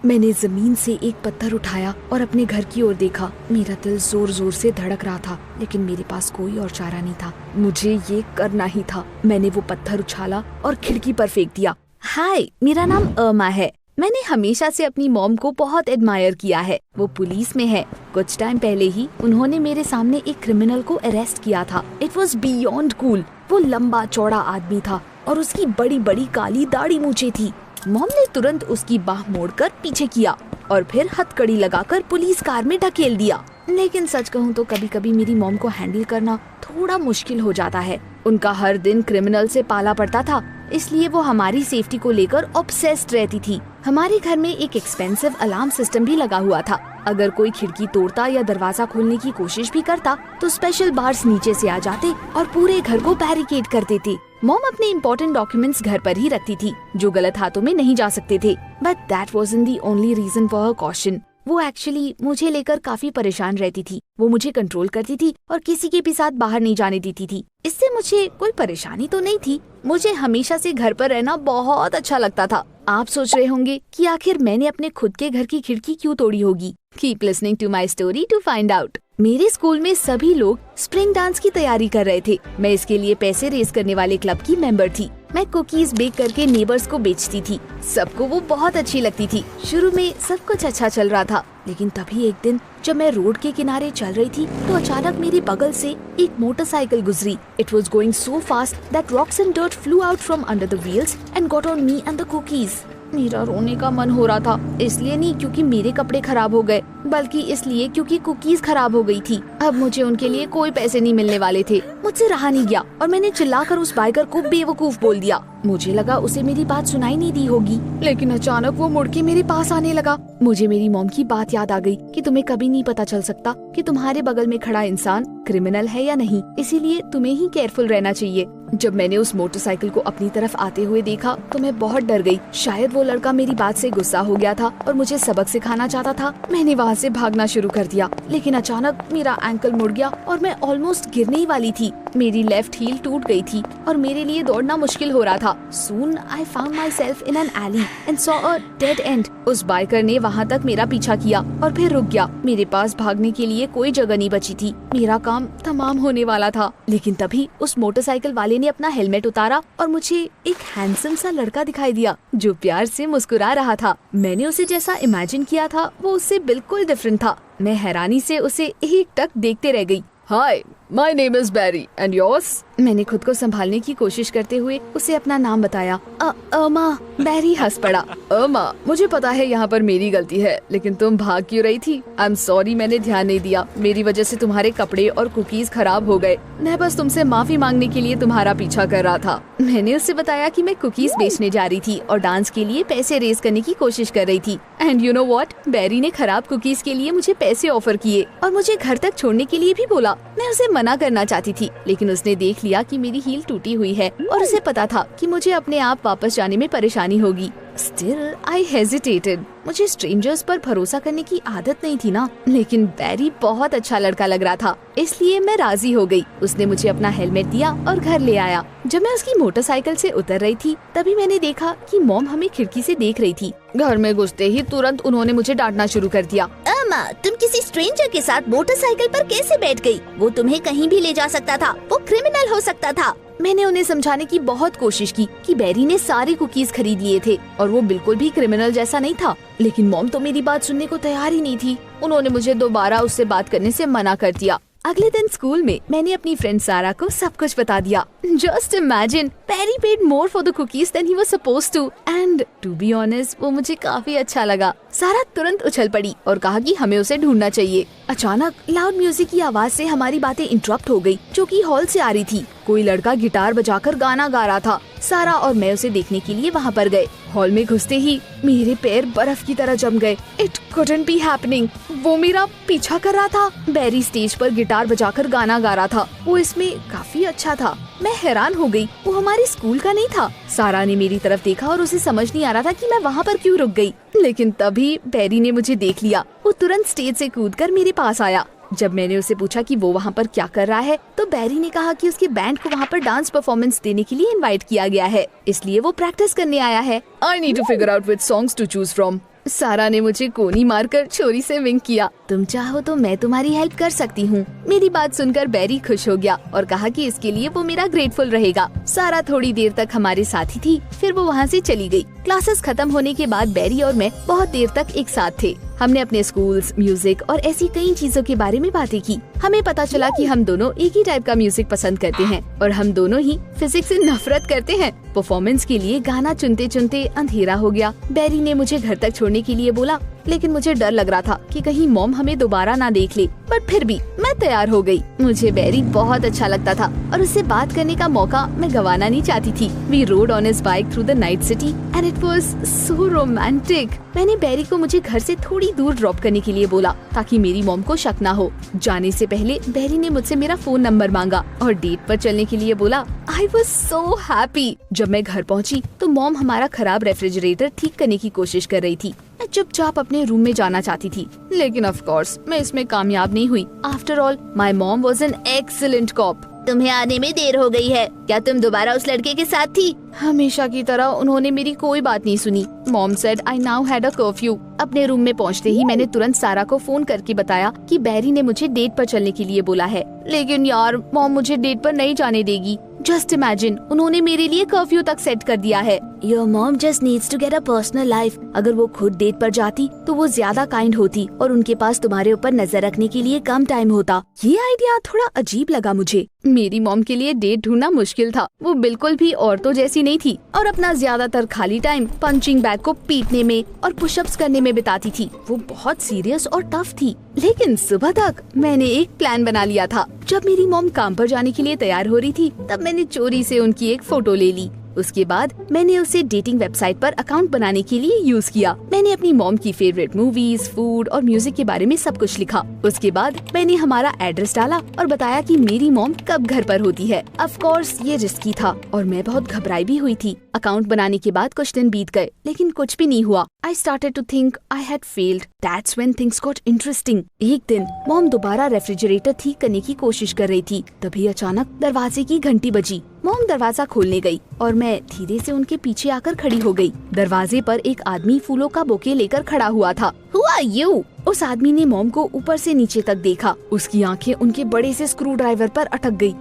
मैंने जमीन से एक पत्थर उठाया और अपने घर की ओर देखा। मेरा दिल जोर जोर से धड़क रहा था, लेकिन मेरे पास कोई और चारा नहीं था। मुझे ये करना ही था। मैंने वो पत्थर उछाला और खिड़की पर फेंक दिया। हाय, मेरा नाम अर्मा है। मैंने हमेशा से अपनी मॉम को बहुत एडमायर किया है। वो पुलिस में है। कुछ टाइम पहले ही उन्होंने मेरे सामने एक क्रिमिनल को अरेस्ट किया था। It was beyond cool. वो लंबा चौड़ा आदमी था और उसकी बड़ी बड़ी काली दाढ़ी मूछें थी। मॉम ने तुरंत उसकी बाह मोड़कर पीछे किया और फिर हथकड़ी लगाकर पुलिस कार में ढकेल दिया। लेकिन सच कहूँ तो कभी कभी मेरी मॉम को हैंडल करना थोड़ा मुश्किल हो जाता है। उनका हर दिन क्रिमिनल से पाला पड़ता था, इसलिए वो हमारी सेफ्टी को लेकर ऑब्सेस्ड रहती थी। हमारे घर में एक एक्सपेंसिव अलार्म सिस्टम भी लगा हुआ था। अगर कोई खिड़की तोड़ता या दरवाजा खोलने की कोशिश भी करता तो स्पेशल बार्स नीचे से आ जाते और पूरे घर को बैरिकेड कर देते। मॉम अपने इम्पोर्टेंट डॉक्यूमेंट्स घर पर ही रखती थी, जो गलत हाथों में नहीं जा सकते थे। But that wasn't the only reason for her caution. वो एक्चुअली मुझे लेकर काफी परेशान रहती थी। वो मुझे कंट्रोल करती थी और किसी के भी साथ बाहर नहीं जाने देती थी। इससे मुझे कोई परेशानी तो नहीं थी। मुझे हमेशा से घर पर रहना बहुत अच्छा लगता था। आप सोच रहे होंगे कि आखिर मैंने अपने खुद के घर की खिड़की क्यों तोड़ी होगी। Keep listening to my story to find out. मेरे स्कूल में सभी लोग स्प्रिंग डांस की तैयारी कर रहे थे। मैं इसके लिए पैसे रेज करने वाले क्लब की मेंबर थी। मैं कुकीज बेक करके नेबर्स को बेचती थी। सबको वो बहुत अच्छी लगती थी। शुरू में सब कुछ अच्छा चल रहा था, लेकिन तभी एक दिन जब मैं रोड के किनारे चल रही थी तो अचानक मेरे बगल से एक मोटरसाइकिल गुजरी। It was going so fast that rocks and dirt flu out from under the wheels and got on me and the cookies. मेरा रोने का मन हो रहा था, इसलिए नहीं क्योंकि मेरे कपड़े खराब हो गए, बल्कि इसलिए क्योंकि कुकीज खराब हो गई थी। अब मुझे उनके लिए कोई पैसे नहीं मिलने वाले थे। मुझसे रहा नहीं गया और मैंने चिल्लाकर उस बाइकर को बेवकूफ बोल दिया। मुझे लगा उसे मेरी बात सुनाई नहीं दी होगी, लेकिन अचानक वो मुड़ के मेरे पास आने लगा। मुझे मेरी मॉम की बात याद आ गई कि तुम्हें कभी नहीं पता चल सकता कि तुम्हारे बगल में खड़ा इंसान क्रिमिनल है या नहीं, इसीलिए तुम्हें ही केयरफुल रहना चाहिए। जब मैंने उस मोटरसाइकिल को अपनी तरफ आते हुए देखा तो मैं बहुत डर गई। शायद वो लड़का मेरी बात से गुस्सा हो गया था और मुझे सबक सिखाना चाहता था। मैंने वहाँ से भागना शुरू कर दिया, लेकिन अचानक मेरा एंकल मुड़ गया और मैं ऑलमोस्ट गिरने ही वाली थी। मेरी लेफ्ट हील टूट गई थी और मेरे लिए दौड़ना मुश्किल हो रहा था। Soon I found myself in an alley and saw a dead end. उस बाइकर ने वहाँ तक मेरा पीछा किया और फिर रुक गया। मेरे पास भागने के लिए कोई जगह नहीं बची थी। मेरा काम तमाम होने वाला था, लेकिन तभी उस मोटरसाइकिल वाले ने अपना हेलमेट उतारा और मुझे एक हैंडसम सा लड़का दिखाई दिया जो प्यार से मुस्कुरा रहा था। मैंने उसे जैसा इमेजिन किया था वो उससे बिल्कुल डिफरेंट था। मैं हैरानी से उसे एक टक देखते रह गई। Hi, my name is Barry and yours. मैंने खुद को संभालने की कोशिश करते हुए उसे अपना नाम बताया। अर्मा। बैरी हंस पड़ा। अर्मा, मुझे पता है यहाँ पर मेरी गलती है, लेकिन तुम भाग क्यों रही थी? आई एम सॉरी, मैंने ध्यान नहीं दिया। मेरी वजह से तुम्हारे कपड़े और कुकीज खराब हो गए। मैं बस तुमसे माफी मांगने के लिए तुम्हारा पीछा कर रहा था। मैंने उससे बताया कि मैं कुकीज बेचने जा रही थी और डांस के लिए पैसे रेज करने की कोशिश कर रही थी। एंड यू नो व्हाट, बैरी ने खराब कुकीज के लिए मुझे पैसे ऑफर किए और मुझे घर तक छोड़ने के लिए भी बोला। मैं उसे मना करना चाहती थी, लेकिन उसने देख लिया कि मेरी हील टूटी हुई है और उसे पता था कि मुझे अपने आप वापस जाने में परेशानी होगी। Still, I hesitated. मुझे स्ट्रेंजर्स पर भरोसा करने की आदत नहीं थी ना, लेकिन बैरी बहुत अच्छा लड़का लग रहा था, इसलिए मैं राजी हो गई। उसने मुझे अपना हेलमेट दिया और घर ले आया। जब मैं उसकी मोटरसाइकिल से उतर रही थी तभी मैंने देखा कि मॉम हमें खिड़की से देख रही थी। घर में घुसते ही तुरंत उन्होंने मुझे डांटना शुरू कर दिया। अम्मा, तुम किसी स्ट्रेंजर के साथ मोटरसाइकिल पर कैसे बैठ गई? वो तुम्हें कहीं भी ले जा सकता था, वो क्रिमिनल हो सकता था। मैंने उन्हें समझाने की बहुत कोशिश की कि बैरी ने सारे कुकीज खरीद लिए थे और वो बिल्कुल भी क्रिमिनल जैसा नहीं था, लेकिन मॉम तो मेरी बात सुनने को तैयार ही नहीं थी। उन्होंने मुझे दोबारा उससे बात करने से मना कर दिया। अगले दिन स्कूल में मैंने अपनी फ्रेंड सारा को सब कुछ बता दिया। Just imagine, Barry paid more for the cookies than he was supposed to, and to be honest वो मुझे काफी अच्छा लगा। सारा तुरंत उछल पड़ी और कहा कि हमें उसे ढूंढना चाहिए। अचानक लाउड म्यूजिक की आवाज से हमारी बातें इंटरप्ट हो गई, जो कि हॉल से आ रही थी। कोई लड़का गिटार बजाकर गाना गा रहा था। सारा और मैं उसे देखने के लिए वहाँ पर गए। हॉल में घुसते ही मेरे पैर बर्फ की तरह जम गए। इट कुडंट बी हैपनिंग, वो मेरा पीछा कर रहा था। बैरी स्टेज पर गिटार बजाकर गाना गा रहा था। वो इसमें काफी अच्छा था। मैं हैरान हो गई, वो हमारे स्कूल का नहीं था। सारा ने मेरी तरफ देखा और उसे समझ नहीं आ रहा था कि मैं वहाँ पर क्यों रुक गई, लेकिन तभी बैरी ने मुझे देख लिया। वो तुरंत स्टेज से कूदकर मेरे पास आया। जब मैंने उसे पूछा कि वो वहाँ पर क्या कर रहा है, तो बैरी ने कहा कि उसके बैंड को वहाँ पर डांस परफॉर्मेंस देने के लिए इनवाइट किया गया है, इसलिए वो प्रैक्टिस करने आया है। I need to figure out which songs to choose from. सारा ने मुझे कोनी मारकर छोरी से विंक किया। तुम चाहो तो मैं तुम्हारी हेल्प कर सकती हूँ। मेरी बात सुनकर बैरी खुश हो गया और कहा कि इसके लिए वो मेरा ग्रेटफुल रहेगा। सारा थोड़ी देर तक हमारे साथ ही थी, फिर वो वहाँ से चली गई। क्लासेस खत्म होने के बाद बैरी और मैं बहुत देर तक एक साथ थे। हमने अपने स्कूल्स, म्यूजिक और ऐसी कई चीजों के बारे में बातें की। हमें पता चला कि हम दोनों एक ही टाइप का म्यूजिक पसंद करते हैं और हम दोनों ही फिजिक्स से नफरत करते हैं। परफॉर्मेंस के लिए गाना चुनते चुनते अंधेरा हो गया। बैरी ने मुझे घर तक छोड़ने के लिए बोला, लेकिन मुझे डर लग रहा था कि कहीं मॉम हमें दोबारा ना देख ले, पर फिर भी मैं तैयार हो गई। मुझे बैरी बहुत अच्छा लगता था और उससे बात करने का मौका मैं गंवाना नहीं चाहती थी। We rode on his bike through the night city and it was so romantic। मैंने बैरी को मुझे घर से थोड़ी दूर ड्रॉप करने के लिए बोला ताकि मेरी मॉम को शक ना हो। जाने से पहले बैरी ने मुझसे मेरा फोन नंबर मांगा और डेट पर चलने के लिए बोला। I was so happy। जब मैं घर पहुंची तो मॉम हमारा खराब रेफ्रिजरेटर ठीक करने की कोशिश कर रही थी। मैं चुपचाप अपने रूम में जाना चाहती थी, लेकिन ऑफ कोर्स मैं इसमें कामयाब नहीं हुई। After all my mom was an excellent cop. तुम्हें आने में देर हो गई है। क्या तुम दोबारा उस लड़के के साथ थी? हमेशा की तरह उन्होंने मेरी कोई बात नहीं सुनी। Mom said I now had a curfew. अपने रूम में पहुंचते ही मैंने तुरंत सारा को फोन करके बताया कि बैरी ने मुझे डेट पर चलने के लिए बोला है। लेकिन यार मॉम मुझे डेट पर नहीं जाने देगी। जस्ट इमेजिन, उन्होंने मेरे लिए कर्फ्यू तक सेट कर दिया है। Your mom just needs to get a personal life। अगर वो खुद डेट पर जाती तो वो ज्यादा काइंड होती और उनके पास तुम्हारे ऊपर नजर रखने के लिए कम टाइम होता। ये आइडिया थोड़ा अजीब लगा मुझे। मेरी मॉम के लिए डेट ढूंढना मुश्किल था। वो बिल्कुल भी औरतों जैसी नहीं थी और अपना ज्यादातर खाली टाइम पंचिंग बैग को पीटने में और पुशअप्स करने में बिताती थी। वो बहुत सीरियस और टफ थी। लेकिन सुबह तक मैंने एक प्लान बना लिया था। जब मेरी मॉम काम पर जाने के लिए तैयार हो रही थी तब मैंने चोरी से उनकी एक फोटो ले ली। उसके बाद मैंने उसे डेटिंग वेबसाइट पर अकाउंट बनाने के लिए यूज किया। मैंने अपनी मॉम की फेवरेट मूवीज, फूड और म्यूजिक के बारे में सब कुछ लिखा। उसके बाद मैंने हमारा एड्रेस डाला और बताया कि मेरी मॉम कब घर पर होती है। ऑफ कोर्स ये रिस्की था और मैं बहुत घबराई भी हुई थी। अकाउंट बनाने के बाद कुछ दिन बीत गए, लेकिन कुछ भी नहीं हुआ। I started to think I had failed. That's when things got interesting. एक दिन मॉम दोबारा रेफ्रिजरेटर ठीक करने की कोशिश कर रही थी। तभी अचानक दरवाजे की घंटी बजी। मॉम दरवाजा खोलने गई और मैं धीरे से उनके पीछे आकर खड़ी हो गई। दरवाजे पर एक आदमी फूलों का बुके लेकर खड़ा हुआ था। Who are you? उस आदमी ने मॉम को ऊपर से नीचे तक देखा। उसकी आंखें उनके बड़े से स्क्रू ड्राइवर पर अटक गई।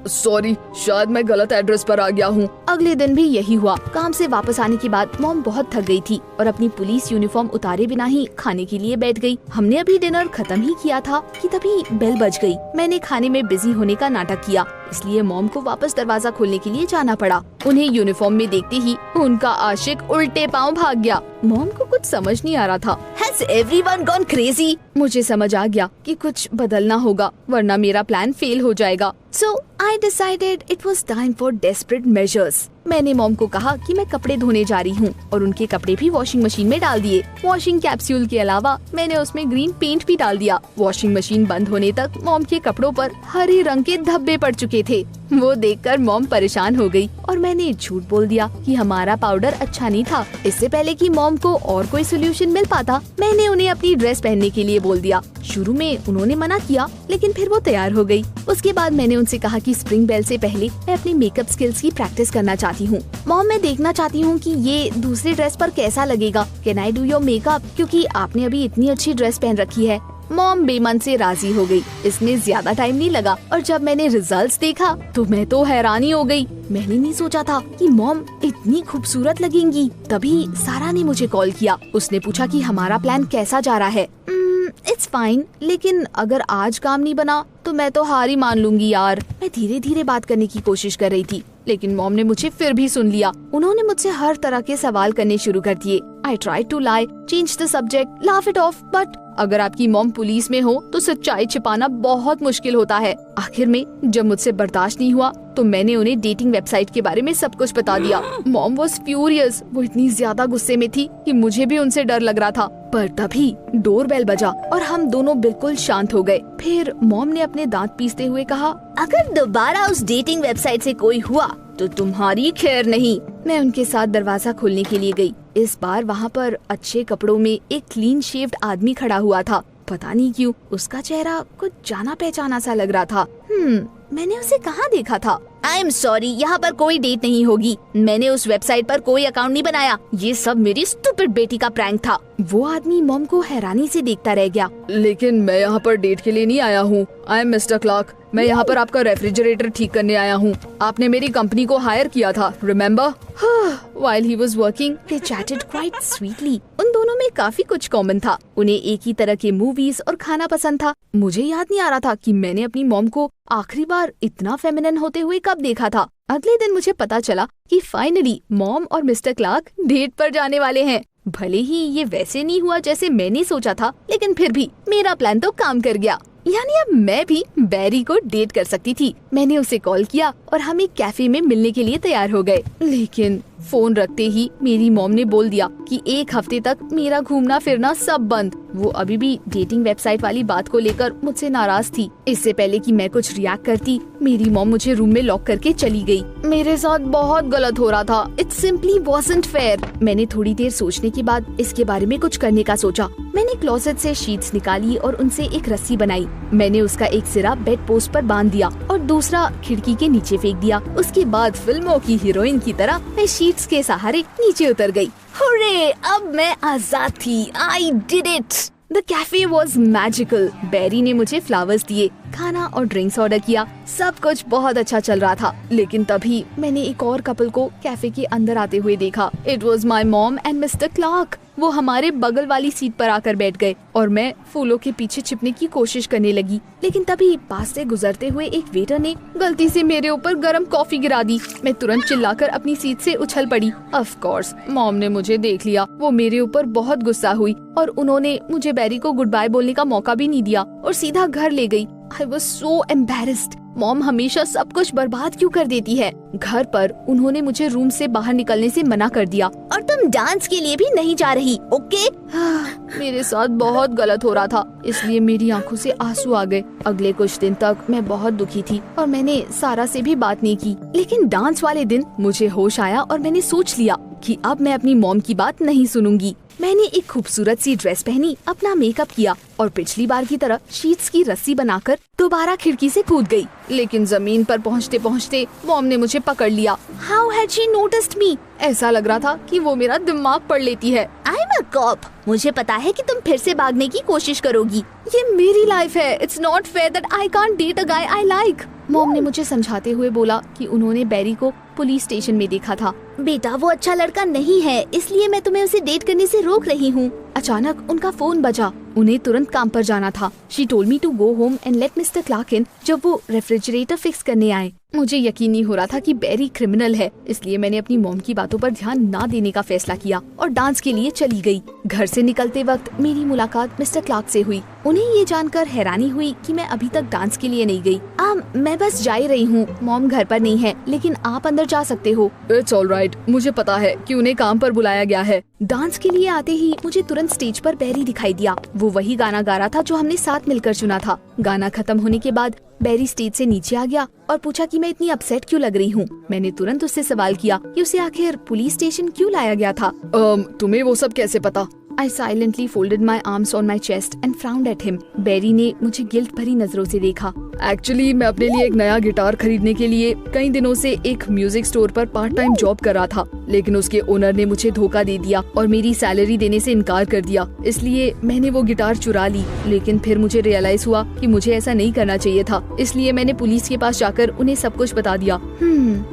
सॉरी, शायद मैं गलत एड्रेस पर आ गया हूँ। अगले दिन भी यही हुआ। काम से वापस आने के बाद मॉम बहुत थक गई थी और अपनी पुलिस यूनिफॉर्म उतारे बिना ही खाने के लिए बैठ गई। हमने अभी डिनर खत्म ही किया था कि तभी बेल बज गई। मैंने खाने में बिजी होने का नाटक किया, इसलिए मॉम को वापस दरवाजा खोलने के लिए जाना पड़ा। उन्हें यूनिफॉर्म में देखते ही उनका आशिक उल्टे पांव भाग गया। मॉम को कुछ समझ नहीं आ रहा था। Has everyone gone crazy? मुझे समझ आ गया कि कुछ बदलना होगा वरना मेरा प्लान फेल हो जाएगा। So I decided it was time for desperate measures। मैंने मॉम को कहा कि मैं कपड़े धोने जा रही हूँ और उनके कपड़े भी वॉशिंग मशीन में डाल दिए। वॉशिंग कैप्सूल के अलावा मैंने उसमें ग्रीन पेंट भी डाल दिया। वॉशिंग मशीन बंद होने तक मॉम के कपड़ों पर हरे रंग के धब्बे पड़ चुके थे। वो देखकर मॉम परेशान हो गई और मैंने झूठ बोल दिया कि हमारा पाउडर अच्छा नहीं था। इससे पहले कि मॉम को और कोई सोल्यूशन मिल पाता, मैंने उन्हें अपनी ड्रेस पहनने के लिए बोल दिया। शुरू में उन्होंने मना किया, लेकिन फिर वो तैयार हो गई। उसके बाद मैंने उनसे कहा कि स्प्रिंग बेल से पहले मैं अपनी मेकअप स्किल्स की प्रैक्टिस करना चाहती हूँ। मॉम, मैं देखना चाहती हूँ कि ये दूसरी ड्रेस पर कैसा लगेगा। Can I do your makeup? क्योंकि आपने अभी इतनी अच्छी ड्रेस पहन रखी है। मॉम बेमन से राजी हो गई। इसमें ज्यादा टाइम नहीं लगा और जब मैंने रिजल्ट्स देखा तो मैं तो हैरानी हो गई। मैंने नहीं सोचा था कि मॉम इतनी खूबसूरत लगेंगी। तभी सारा ने मुझे कॉल किया। उसने पूछा कि हमारा प्लान कैसा जा रहा है। इट्स फाइन, लेकिन अगर आज काम नहीं बना तो मैं तो हार ही मान लूंगी यार। मैं धीरे धीरे बात करने की कोशिश कर रही थी, लेकिन मॉम ने मुझे फिर भी सुन लिया। उन्होंने मुझसे हर तरह के सवाल करने शुरू कर दिए। I tried to lie, change the subject, laugh it off, but अगर आपकी मॉम पुलिस में हो तो सच्चाई छिपाना बहुत मुश्किल होता है। आखिर में जब मुझसे बर्दाश्त नहीं हुआ तो मैंने उन्हें डेटिंग वेबसाइट के बारे में सब कुछ बता दिया। Mom was furious. वो इतनी ज्यादा गुस्से में थी कि मुझे भी उनसे डर लग रहा था। पर तभी डोरबेल बजा और हम दोनों बिल्कुल शांत हो गए। फिर मॉम ने अपने दांत पीसते हुए कहा, अगर दोबारा उस डेटिंग वेबसाइट से कोई हुआ तो तुम्हारी खैर नहीं। मैं उनके साथ दरवाजा खोलने के लिए गई। इस बार वहाँ पर अच्छे कपड़ों में एक क्लीन शेव्ड आदमी खड़ा हुआ था। पता नहीं क्यों उसका चेहरा कुछ जाना पहचाना सा लग रहा था। मैंने उसे कहाँ देखा था? आई एम सॉरी, यहाँ पर कोई डेट नहीं होगी। मैंने उस वेबसाइट पर कोई अकाउंट नहीं बनाया। ये सब मेरी स्टूपिड बेटी का प्रैंक था। वो आदमी मॉम को हैरानी से देखता रह गया। लेकिन मैं यहाँ पर डेट के लिए नहीं आया हूँ। I am mister Clark. मैं यहाँ पर आपका रेफ्रिजरेटर ठीक करने आया हूँ। आपने मेरी कंपनी को हायर किया था, remember? While he was working, they chatted quite sweetly. उन दोनों में काफी कुछ कॉमन था। उन्हें एक ही तरह के मूवीज और खाना पसंद था। मुझे याद नहीं आ रहा था कि मैंने अपनी मॉम को आखिरी बार इतना फेमिनिन होते हुए कब देखा था। अगले दिन मुझे पता चला कि फाइनली मॉम और मिस्टर क्लार्क डेट पर जाने वाले हैं। भले ही ये वैसे नहीं हुआ जैसे मैंने सोचा था, लेकिन फिर भी मेरा प्लान तो काम कर गया। यानी अब मैं भी बैरी को डेट कर सकती थी। मैंने उसे कॉल किया और हम एक कैफे में मिलने के लिए तैयार हो गए। लेकिन फोन रखते ही मेरी मॉम ने बोल दिया कि 1 हफ्ते तक मेरा घूमना फिरना सब बंद। वो अभी भी डेटिंग वेबसाइट वाली बात को लेकर मुझसे नाराज थी। इससे पहले कि मैं कुछ रिएक्ट करती, मेरी मॉम मुझे रूम में लॉक करके चली गई। मेरे साथ बहुत गलत हो रहा था। It simply wasn't fair. मैंने थोड़ी देर सोचने के बाद इसके बारे में कुछ करने का सोचा। मैंने क्लोसेट से शीट्स निकाली और उनसे एक रस्सी बनाई। मैंने उसका एक सिरा बेड पोस्ट पर बांध दिया और दूसरा खिड़की के नीचे फेंक दिया। उसके बाद फिल्मों की हीरोइन की तरह मैं शीट्स के सहारे नीचे उतर गई। हुर्रे, अब मैं आजाद थी। I did it. The cafe was magical. Barry ने मुझे फ्लावर्स दिए, खाना और ड्रिंक्स ऑर्डर किया। सब कुछ बहुत अच्छा चल रहा था। लेकिन तभी मैंने एक और कपल को कैफे के अंदर आते हुए देखा। It was my mom and mister Clark. वो हमारे बगल वाली सीट पर आकर बैठ गए और मैं फूलों के पीछे छिपने की कोशिश करने लगी। लेकिन तभी पास से गुजरते हुए एक वेटर ने गलती से मेरे ऊपर गर्म कॉफी गिरा दी। मैं तुरंत चिल्लाकर अपनी सीट से उछल पड़ी। ऑफ कोर्स मॉम ने मुझे देख लिया। वो मेरे ऊपर बहुत गुस्सा हुई और उन्होंने मुझे बैरी को गुड बाय बोलने का मौका भी नहीं दिया और सीधा घर ले गई। I was so embarrassed. Mom हमेशा सब कुछ बर्बाद क्यों कर देती है। घर पर उन्होंने मुझे रूम से बाहर निकलने से मना कर दिया। और तुम डांस के लिए भी नहीं जा रही, ओके? मेरे साथ बहुत गलत हो रहा था, इसलिए मेरी आंखों से आंसू आ गए। अगले कुछ दिन तक मैं बहुत दुखी थी और मैंने सारा से भी बात नहीं की। लेकिन डांस वाले दिन मुझे होश आया और मैंने सोच लिया कि अब मैं अपनी मॉम की बात नहीं सुनूंगी। मैंने एक खूबसूरत सी ड्रेस पहनी, अपना मेकअप किया और पिछली बार की तरह शीट्स की रस्सी बनाकर दोबारा खिड़की से कूद गई। लेकिन जमीन पर पहुँचते पहुँचते मॉम ने मुझे पकड़ लिया। हाउ हैड शी नोटिस्ड मी? ऐसा लग रहा था कि वो मेरा दिमाग पढ़ लेती है। I am a cop. मुझे पता है कि तुम फिर से भागने की कोशिश करोगी। ये मेरी लाइफ है। It's not fair that I can't date a guy I like. Mom ने मुझे समझाते हुए बोला कि उन्होंने बैरी को पुलिस स्टेशन में देखा था। बेटा, वो अच्छा लड़का नहीं है, इसलिए मैं तुम्हें उसे डेट करने से रोक रही हूँ। अचानक उनका फोन बजा। उन्हें तुरंत काम पर जाना था। She told me to go home and let mister Clark in जब वो रेफ्रिजरेटर फिक्स करने आए। मुझे यकीन नहीं हो रहा था कि बैरी क्रिमिनल है, इसलिए मैंने अपनी मॉम की बातों पर ध्यान ना देने का फैसला किया और डांस के लिए चली गई। घर से निकलते वक्त मेरी मुलाकात मिस्टर क्लार्क से हुई। उन्हें ये जानकर हैरानी हुई कि मैं अभी तक डांस के लिए नहीं गई। मैं बस जा ही रही हूँ, मॉम घर पर नहीं है, लेकिन आप अंदर जा सकते हो। इट्स ऑलराइट, मुझे पता है कि उन्हें काम पर बुलाया गया है। डांस के लिए आते ही मुझे तुरंत स्टेज पर बैरी दिखाई दिया। वो वही गाना गा रहा था जो हमने साथ मिलकर चुना था। गाना खत्म होने के बाद बैरी स्टेज से नीचे आ गया और पूछा कि मैं इतनी अपसेट क्यों लग रही हूँ। मैंने तुरंत उससे सवाल किया कि उसे आखिर पुलिस स्टेशन क्यों लाया गया था। तुम्हें वो सब कैसे पता? I silently folded my arms on my chest and frowned at him. बैरी ने मुझे गिल्ट भरी नजरों से देखा। एक्चुअली मैं अपने लिए एक नया गिटार खरीदने के लिए कई दिनों से एक म्यूजिक स्टोर पर पार्ट टाइम जॉब कर रहा था, लेकिन उसके ओनर ने मुझे धोखा दे दिया और मेरी सैलरी देने से इनकार कर दिया। इसलिए मैंने वो गिटार चुरा ली। लेकिन फिर मुझे रियलाइज हुआ कि मुझे ऐसा नहीं करना चाहिए था, इसलिए मैंने पुलिस के पास जाकर उन्हें सब कुछ बता दिया।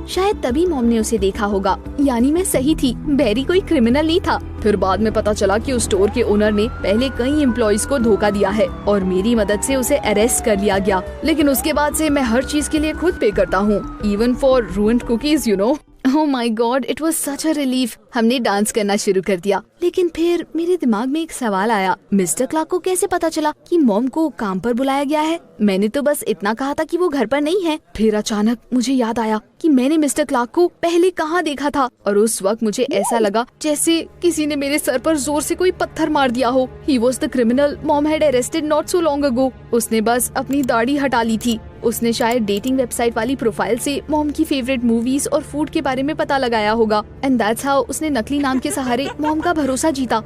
शायद तभी मॉम ने उसे देखा होगा। यानी मैं सही थी, बैरी कोई क्रिमिनल नहीं था। फिर बाद में पता चला कि उस स्टोर के ओनर ने पहले कई एम्प्लॉइज को धोखा दिया है और मेरी मदद से उसे अरेस्ट कर लिया गया। लेकिन उसके बाद से मैं हर चीज के लिए खुद पे करता हूँ, even for ruined cookies, you know. Oh my God, it was such a relief. हमने डांस करना शुरू कर दिया। लेकिन फिर मेरे दिमाग में एक सवाल आया, मिस्टर क्लार्क को कैसे पता चला कि मॉम को काम पर बुलाया गया है? मैंने तो बस इतना कहा था कि वो घर पर नहीं है। फिर अचानक मुझे याद आया कि मैंने मिस्टर क्लार्क को पहले कहाँ देखा था और उस वक्त मुझे ऐसा लगा जैसे किसी ने मेरे सर पर जोर से कोई पत्थर मार दिया हो। He was the criminal mom had arrested not so long ago. उसने बस अपनी दाढ़ी हटा ली थी। उसने शायद डेटिंग वेबसाइट वाली प्रोफाइल से मॉम की फेवरेट मूवीज और फूड के बारे में पता लगाया होगा। एंड दैट्स हाउ उसने नकली नाम के सहारे मॉम का भरोसा जीता।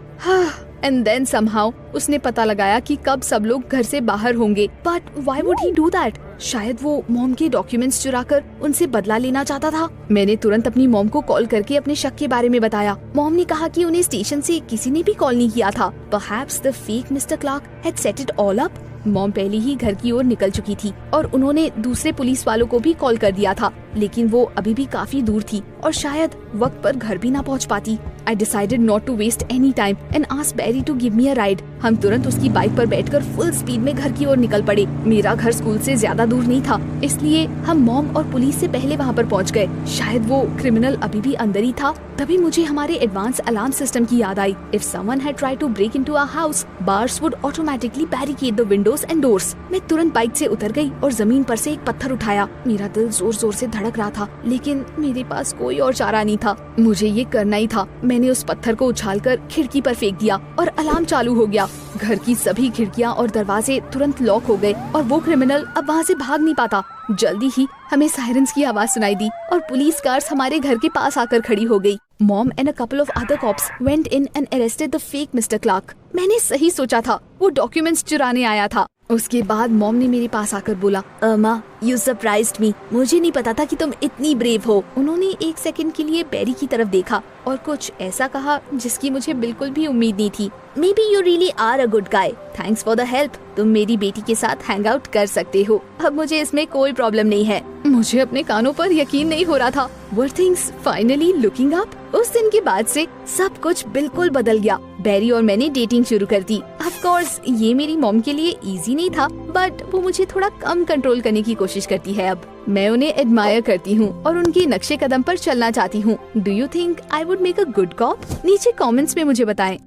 एंड देन समहाउ उसने पता लगाया कि कब सब लोग घर से बाहर होंगे। But why would he do that? शायद वो मॉम के डॉक्यूमेंट्स चुराकर उनसे बदला लेना चाहता था। मैंने तुरंत अपनी मॉम को कॉल करके अपने शक के बारे में बताया। मॉम ने कहा कि उन्हें स्टेशन से किसी ने भी कॉल नहीं किया था। Perhaps the fake Mr. Clark had set it all up? Mom पहले ही घर की ओर निकल चुकी थी और उन्होंने दूसरे पुलिस वालों को भी कॉल कर दिया था, लेकिन वो अभी भी काफी दूर थी और शायद वक्त पर घर भी ना पहुंच पाती। I decided not to waste any time and asked Barry to give me a ride. हम तुरंत उसकी बाइक पर बैठकर फुल स्पीड में घर की ओर निकल पड़े। मेरा घर स्कूल से ज्यादा दूर नहीं था, इसलिए हम मॉम और पुलिस से पहले वहाँ पर पहुँच गए। शायद वो क्रिमिनल अभी भी अंदर ही था। तभी मुझे हमारे एडवांस अलार्म सिस्टम की याद आई। If someone had tried to break into our house, bars would automatically barricade the windows and doors. मैं तुरंत बाइक से उतर गई और जमीन पर से एक पत्थर उठाया। मेरा दिल जोर जोर से धड़क रहा था, लेकिन मेरे पास कोई और चारा नहीं था। मुझे ये करना ही था। मैंने उस पत्थर को उछालकर खिड़की पर फेंक दिया और अलार्म चालू हो गया। घर की सभी खिड़कियां और दरवाजे तुरंत लॉक हो गए और वो क्रिमिनल अब वहाँ से भाग नहीं पाता। जल्दी ही हमें सायरन्स की आवाज सुनाई दी और पुलिस कार्स हमारे घर के पास आकर खड़ी हो गई। Mom and a couple of other cops went in and arrested the fake Mr. Clark. मैंने सही सोचा था, वो डॉक्यूमेंट्स चुराने आया था। उसके बाद मॉम ने मेरे पास आकर बोला, अम्मा, you surprised me. मुझे नहीं पता था कि तुम इतनी ब्रेव हो। उन्होंने एक सेकंड के लिए बैरी की तरफ देखा और कुछ ऐसा कहा जिसकी मुझे बिल्कुल भी उम्मीद नहीं थी। Maybe you really are a good guy. Thanks for the help. तुम मेरी बेटी के साथ हैंग आउट कर सकते हो। अब मुझे इसमें कोई प्रॉब्लम नहीं है। मुझे अपने कानों पर यकीन नहीं हो रहा था। Were things finally looking up? उस दिन के बाद से सब कुछ बिल्कुल बदल गया। बैरी और मैंने डेटिंग शुरू कर दी। Of course, ये मेरी मॉम के लिए इजी नहीं था, बट वो मुझे थोड़ा कम कंट्रोल करने की कोशिश करती है अब। मैं उन्हें एडमायर करती हूँ और उनके नक्शे कदम पर चलना चाहती हूँ। Do you think I would make a good cop? नीचे कमेंट्स में मुझे बताएं।